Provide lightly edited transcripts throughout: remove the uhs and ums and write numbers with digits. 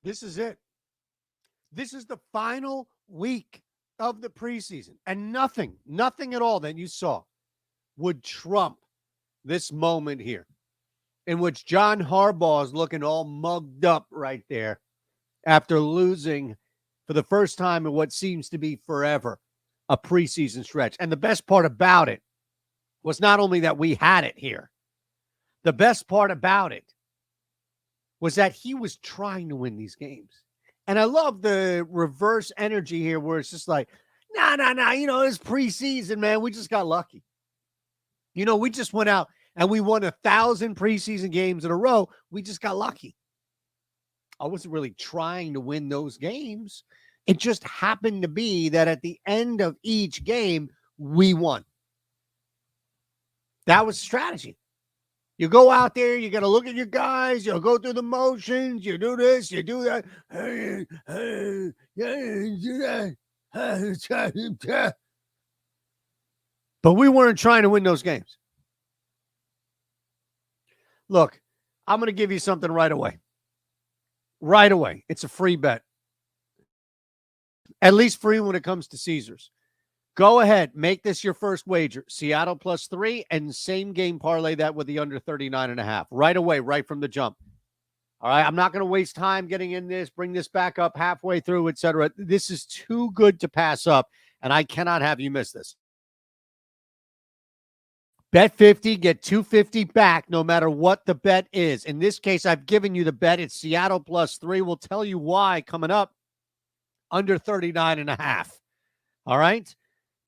This is it. This is the final week of the preseason, and nothing at all that you saw would trump this moment here in which John Harbaugh is looking all mugged up right there after losing for the first time in what seems to be forever a preseason stretch. And the best part about it was not only that we had it here, the best part about it was that he was trying to win these games. And I love the reverse energy here where it's just like, nah, it's preseason, man. We just got lucky. We just went out and we won 1,000 preseason games in a row. We just got lucky. I wasn't really trying to win those games. It just happened to be that at the end of each game, we won. That was strategy. You go out there, you got to look at your guys, you'll go through the motions, you do this, you do that. But we weren't trying to win those games. Look, I'm going to give you something right away. Right away. It's a free bet. At least free when it comes to Caesars. Go ahead, make this your first wager. Seattle +3 and same game parlay that with the under 39.5. Right away, right from the jump. All right, I'm not going to waste time getting in this, bring this back up halfway through, etc. This is too good to pass up, and I cannot have you miss this. Bet 50, get 250 back no matter what the bet is. In this case, I've given you the bet. It's Seattle +3. We'll tell you why coming up. Under 39.5. All right?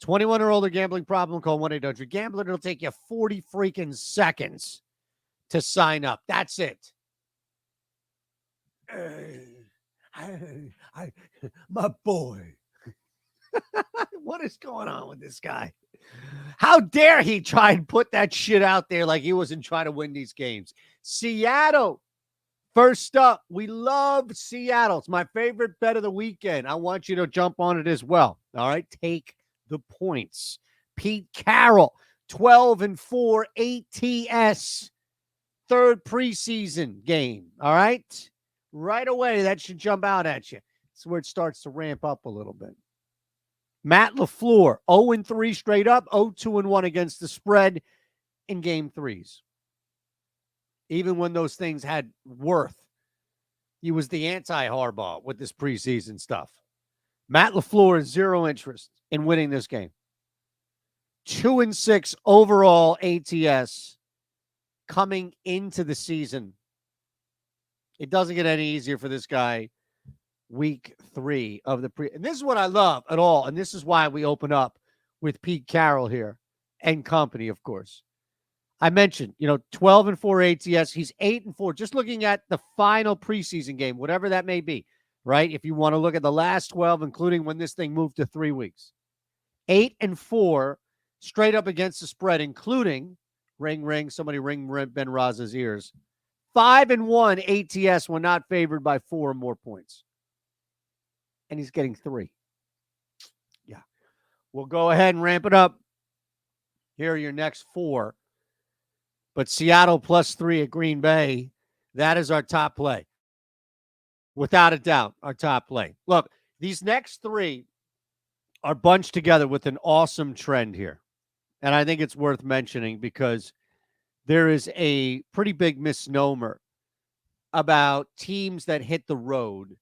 21 or older gambling problem, call 1-800-GAMBLER. It'll take you 40 freaking seconds to sign up. That's it. My boy. What is going on with this guy? How dare he try and put that shit out there like he wasn't trying to win these games? Seattle. First up, we love Seattle. It's my favorite bet of the weekend. I want you to jump on it as well. All right, take the points. Pete Carroll, 12-4 ATS, third preseason game. All right, right away, that should jump out at you. That's where it starts to ramp up a little bit. Matt LaFleur, 0-3 straight up, 0-2-1 against the spread in game threes. Even when those things had worth, he was the anti-Harbaugh with this preseason stuff. Matt LaFleur has zero interest in winning this game. 2-6 overall ATS coming into the season. It doesn't get any easier for this guy week 3 of the and this is what I love at all, and this is why we open up with Pete Carroll here and company, of course. I mentioned, 12-4 ATS. He's 8-4. Just looking at the final preseason game, whatever that may be, right? If you want to look at the last 12, including when this thing moved to 3 weeks. 8-4 straight up against the spread, including ring, somebody ring Ben Raza's ears. 5-1 ATS when not favored by 4 or more points. And he's getting 3. Yeah. We'll go ahead and ramp it up. Here are your next 4. But Seattle +3 at Green Bay, that is our top play. Without a doubt, our top play. Look, these next 3 are bunched together with an awesome trend here. And I think it's worth mentioning because there is a pretty big misnomer about teams that hit the road,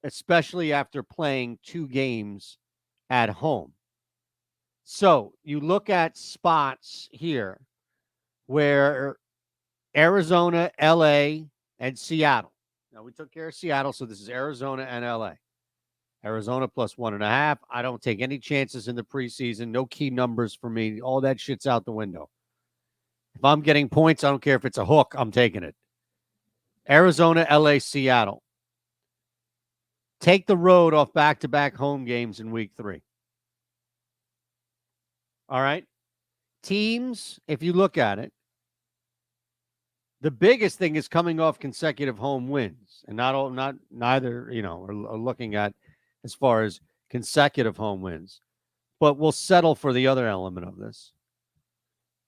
especially after playing 2 games at home. So you look at spots here where Arizona, LA, and Seattle. Now, we took care of Seattle, so this is Arizona and LA. Arizona +1.5. I don't take any chances in the preseason. No key numbers for me. All that shit's out the window. If I'm getting points, I don't care if it's a hook. I'm taking it. Arizona, LA, Seattle. Take the road off back-to-back home games in week 3. All right? Teams, if you look at it, the biggest thing is coming off consecutive home wins, and neither are looking at as far as consecutive home wins. But we'll settle for the other element of this,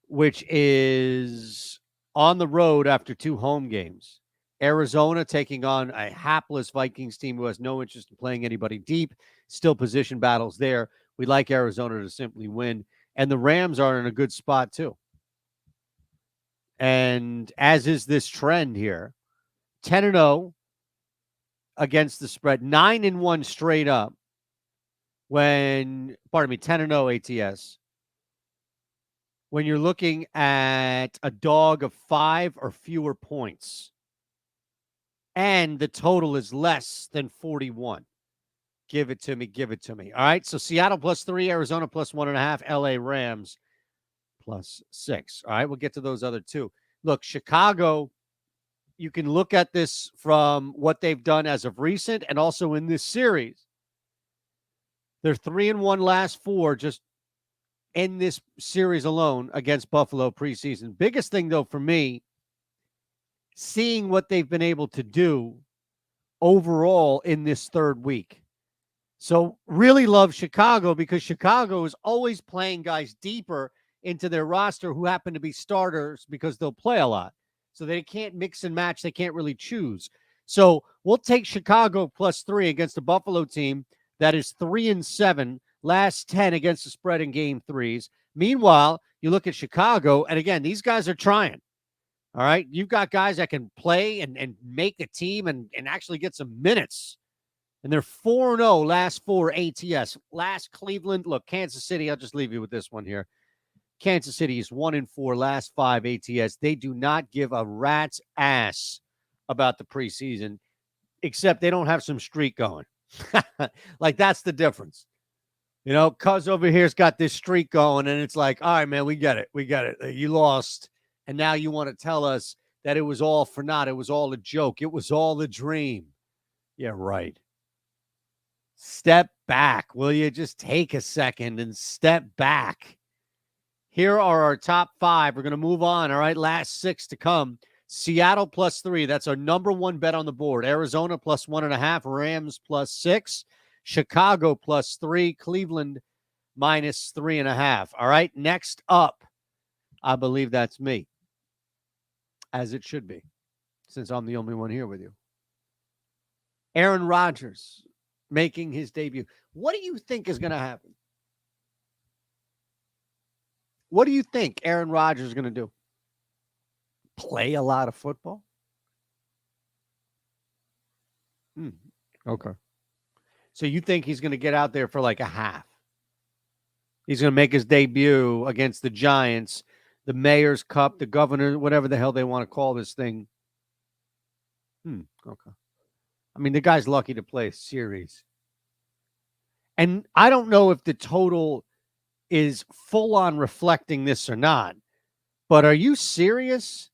which is on the road after 2 home games. Arizona taking on a hapless Vikings team who has no interest in playing anybody deep. Still position battles there. We like Arizona to simply win. And the Rams are in a good spot, too. And as is this trend here, 10-0 against the spread, 9-1 straight up. 10-0 ATS. When you're looking at a dog of 5 or fewer points, and the total is less than 41. Give it to me. Give it to me. All right. So Seattle +3, Arizona +1.5, LA Rams +6. All right. We'll get to those other two. Look, Chicago, you can look at this from what they've done as of recent and also in this series. They're 3-1 last 4 just in this series alone against Buffalo preseason. Biggest thing, though, for me, seeing what they've been able to do overall in this third week. So really love Chicago because Chicago is always playing guys deeper into their roster who happen to be starters because they'll play a lot. So they can't mix and match. They can't really choose. So we'll take Chicago +3 against a Buffalo team that is 3-7, last 10 against the spread in game threes. Meanwhile, you look at Chicago, and again, these guys are trying. All right. You've got guys that can play and make the team and actually get some minutes. And they're 4-0 last 4 ATS. Last Cleveland. Look, Kansas City, I'll just leave you with this one here. Kansas City is 1-4 last 5 ATS. They do not give a rat's ass about the preseason, except they don't have some streak going. Like, that's the difference. You know, Cuz over here's got this streak going, and it's like, all right, man, we get it. We get it. You lost. And now you want to tell us that it was all for naught. It was all a joke. It was all a dream. Yeah, right. Step back. Will you just take a second and step back? Here are our top 5. We're going to move on. All right, last 6 to come. Seattle +3. That's our number 1 bet on the board. Arizona +1.5. Rams +6. Chicago +3. Cleveland -3.5. All right, next up, I believe that's me. As it should be, since I'm the only one here with you. Aaron Rodgers making his debut. What do you think is going to happen? What do you think Aaron Rodgers is going to do? Play a lot of football? Okay. So you think he's going to get out there for like a half? He's going to make his debut against the Giants, the Mayor's Cup, the Governor, whatever the hell they want to call this thing. Okay. I mean, the guy's lucky to play a series. And I don't know if the total is full on reflecting this or not, but are you serious?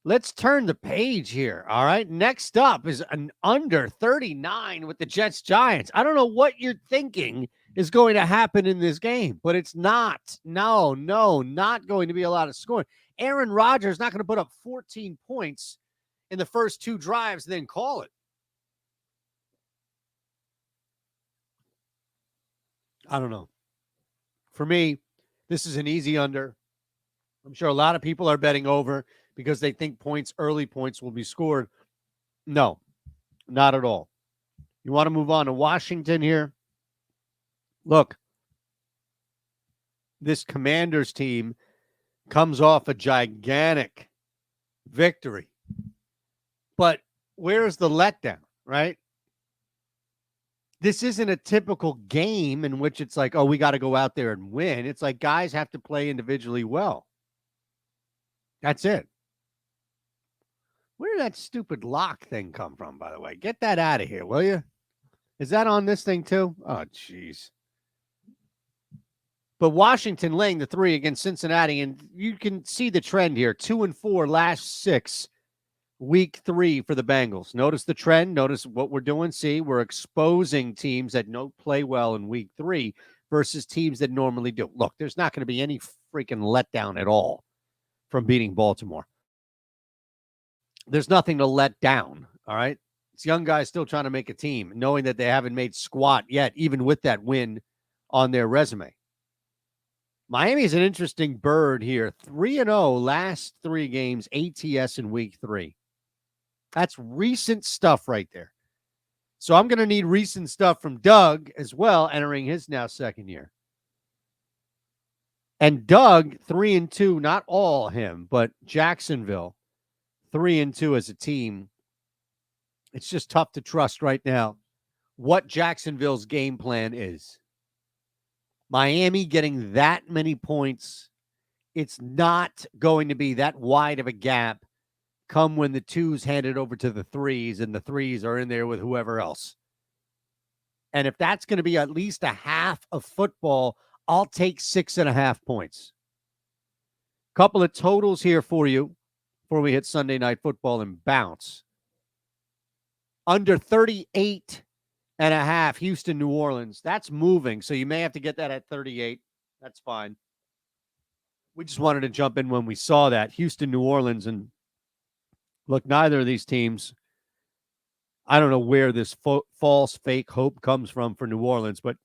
Let's turn the page here. All right. Next up is an under 39 with the Jets Giants. I don't know what you're thinking is going to happen in this game, but it's not. No, not going to be a lot of scoring. Aaron Rodgers not going to put up 14 points in the first 2 drives and then call it. I don't know. For me, this is an easy under. I'm sure a lot of people are betting over because they think early points will be scored. No, not at all. You want to move on to Washington here? Look, this Commanders team comes off a gigantic victory. But where's the letdown, right? This isn't a typical game in which it's like, oh, we got to go out there and win. It's like guys have to play individually well. That's it. Where did that stupid lock thing come from, by the way? Get that out of here, will you? Is that on this thing too? Oh, jeez. But Washington laying the 3 against Cincinnati, and you can see the trend here. 2-4 last 6, week 3 for the Bengals. Notice the trend. Notice what we're doing. See, we're exposing teams that don't play well in week 3 versus teams that normally do. Look, there's not going to be any freaking letdown at all from beating Baltimore. There's nothing to let down, all right? It's young guys still trying to make a team, knowing that they haven't made squat yet, even with that win on their resume. Miami is an interesting bird here. 3-0 last 3 games, ATS in week 3. That's recent stuff right there. So I'm going to need recent stuff from Doug as well, entering his now second year. And Doug, 3-2, not all him, but Jacksonville, 3-2 as a team. It's just tough to trust right now what Jacksonville's game plan is. Miami getting that many points, it's not going to be that wide of a gap come when the twos hand it over to the threes and the threes are in there with whoever else. And if that's going to be at least a half of football, I'll take 6.5 points. Couple of totals here for you before we hit Sunday Night Football and bounce. Under 38.5, Houston, New Orleans. That's moving, so you may have to get that at 38. That's fine. We just wanted to jump in when we saw that. Houston, New Orleans, and look, neither of these teams, I don't know where this false fake hope comes from for New Orleans, but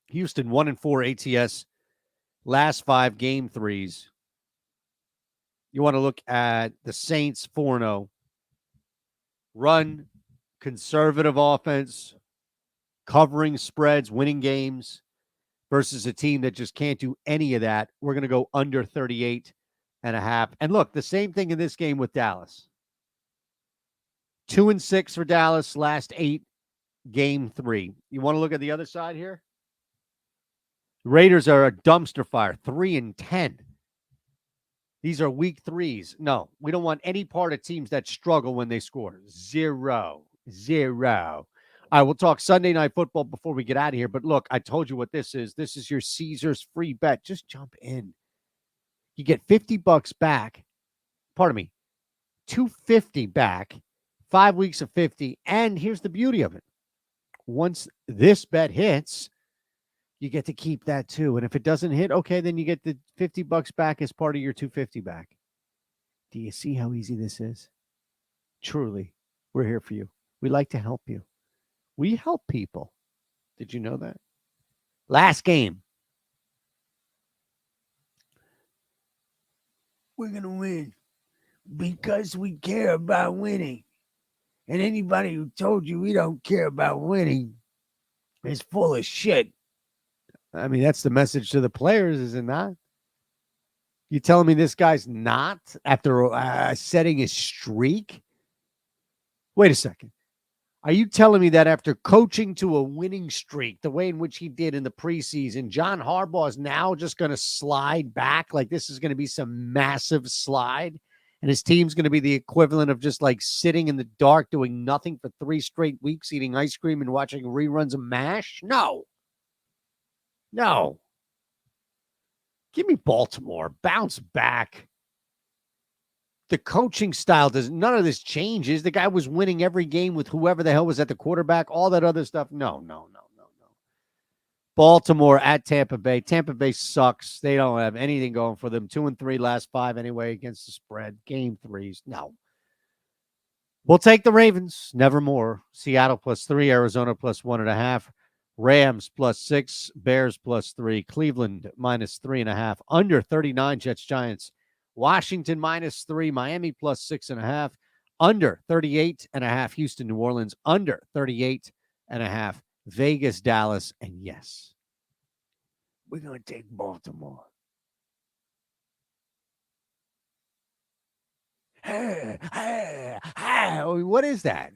Houston 1-4 ATS, last 5 game threes. You want to look at the Saints 4-0. Run, conservative offense, covering spreads, winning games versus a team that just can't do any of that. We're going to go under 38.5. And look, the same thing in this game with Dallas. 2-6 for Dallas, last 8, game 3. You want to look at the other side here? Raiders are a dumpster fire, 3-10. These are week 3s. No, we don't want any part of teams that struggle when they score. 0. All right, we'll talk Sunday Night Football before we get out of here. But look, I told you what this is. This is your Caesars free bet. Just jump in. You get $50 back. Pardon me, $250 back, 5 weeks of 50. And here's the beauty of it. Once this bet hits, you get to keep that too. And if it doesn't hit, okay, then you get the $50 back as part of your $250 back. Do you see how easy this is? Truly, we're here for you. We like to help you. We help people. Did you know that? Last game. We're going to win because we care about winning. And anybody who told you we don't care about winning is full of shit. I mean, that's the message to the players, is it not? You telling me this guy's not after setting his streak? Wait a second. Are you telling me that after coaching to a winning streak, the way in which he did in the preseason, John Harbaugh is now just going to slide back? Like this is going to be some massive slide? And his team's going to be the equivalent of just like sitting in the dark doing nothing for 3 straight weeks, eating ice cream and watching reruns of MASH? No. Give me Baltimore. Bounce back. The coaching style none of this changes. The guy was winning every game with whoever the hell was at the quarterback, all that other stuff. No. Baltimore at Tampa Bay. Tampa Bay sucks. They don't have anything going for them. 2-3 last 5 anyway against the spread. Game 3s. No. We'll take the Ravens. Nevermore. Seattle +3. Arizona +1.5. Rams +6. Bears +3. Cleveland -3.5. Under 39. Jets Giants. Washington -3. Miami +6.5. Under 38.5. Houston New Orleans. Under 38.5. Vegas Dallas. And yes, we're going to take Baltimore. What is that?